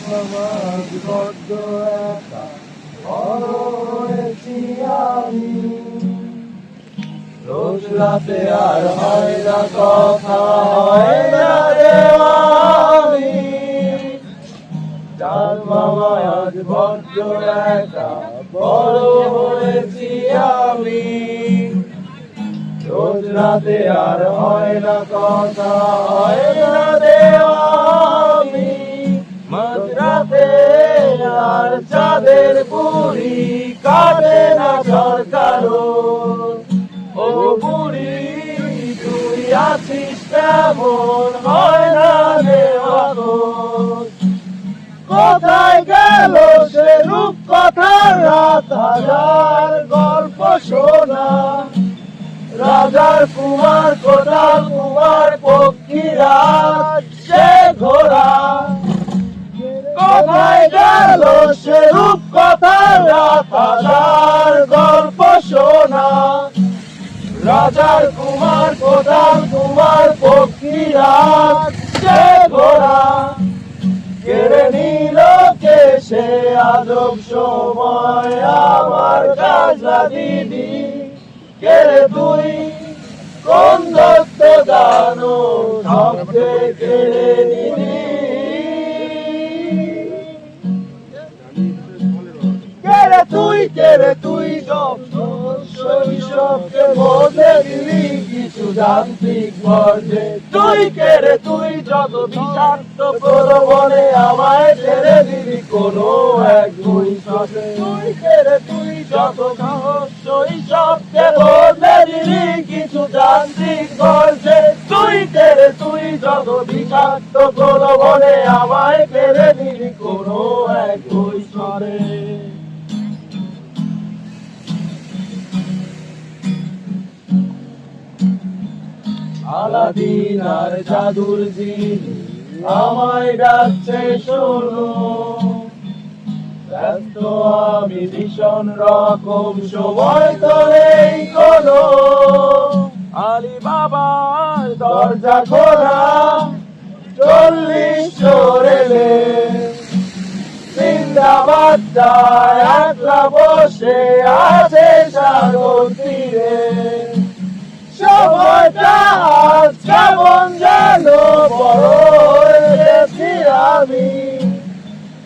সমাজ বড্ড একা বড় হয়েছি আমি। রোজ রাতে আর হয় না কথা, হয় না রে আমি। চাঁদ মামা আজ বড্ড একা বড় হয়েছি আমি। রোজ রাতে আর হয় না কথা, হয় না রে আমি। মাঝরাতে আর চাঁদের বুড়ি কাটে না সরকারও। ও বুড়ি তুই আছিস কেমন, হয় না রে এখন। কোথায় গেল সে রূপ কথার রাত, হাজার গল্প শোনা। রাজার কুমার কোটাল কুমার পক্ষীরা সে ঘোড়া। কোথায় গেল সে রূপ কথার রাত, হাজার গল্প শোনা। রাজার কুমার কোটাল কুমার পক্ষীরা সে ঘোড়া। কেড়ে নিল কে সে আজব সময় আমার কাজলা দিদি। কেড়ে তুই কোন দত্ত দানো সবকে কেড়ে নিলি। কেড়ে তুই সব শৈশবকে বদলে দিলি কিছু যান্ত্রিক বর্জে। তুই যত বিষাক্ত প্রলোভনে আমায় ছেড়ে দিলি কোনো এক বৈশাখে। তুই যত শৈশবকে বদলে দিলি কিছু যান্ত্রিক বর্জে। তুই যত বিষাক্ত প্রলোভনে আমায় ছেড়ে দিলি কোনো এক বৈশাখে। আলাদিন আর জাদুর জিনি আমায় ডাকছে শোনো। ব্যস্ত আমি ভীষণ রকম, সময় তো নেই কোনো। আলী বাবার দরজা খোলা, 40 চোরেলে। জিন্দাবাদটায় একলা বসে আছে সাগর তীরে। সময়টা আজ কেমন যেন বড় হয়েছি আমি।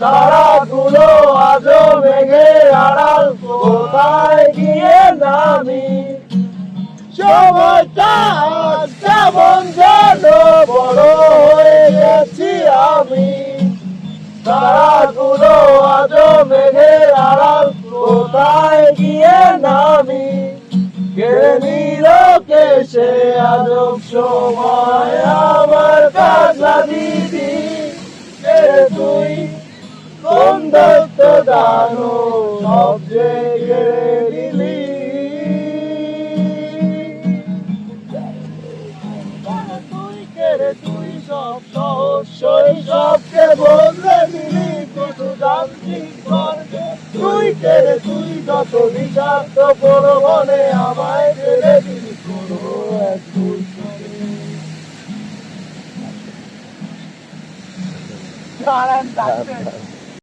তারাগুলো আজও মেঘের আড়াল, কোথায় গিয়ে নামি। সময়টা আজ কেমন যেন বড় হয়ে গেছি আমি। তারাগুলো আজও মেঘের আড়াল, কোথায় গিয়ে নামি। কেড়ে নিল কে সে আজব সময় আমার কাজলা দিদি। কেড়ে তুই কোন দত্ত দানো সব যে কেড়ে নিলি। কেড়ে তুই সব শৈশবকে বদলে দিলি কিছু যান্ত্রিক বর্গে। তুই যত বিষাক্ত প্রলোভনে আমায় ছেড়ে দিলি কোনো এক বৈশাখে।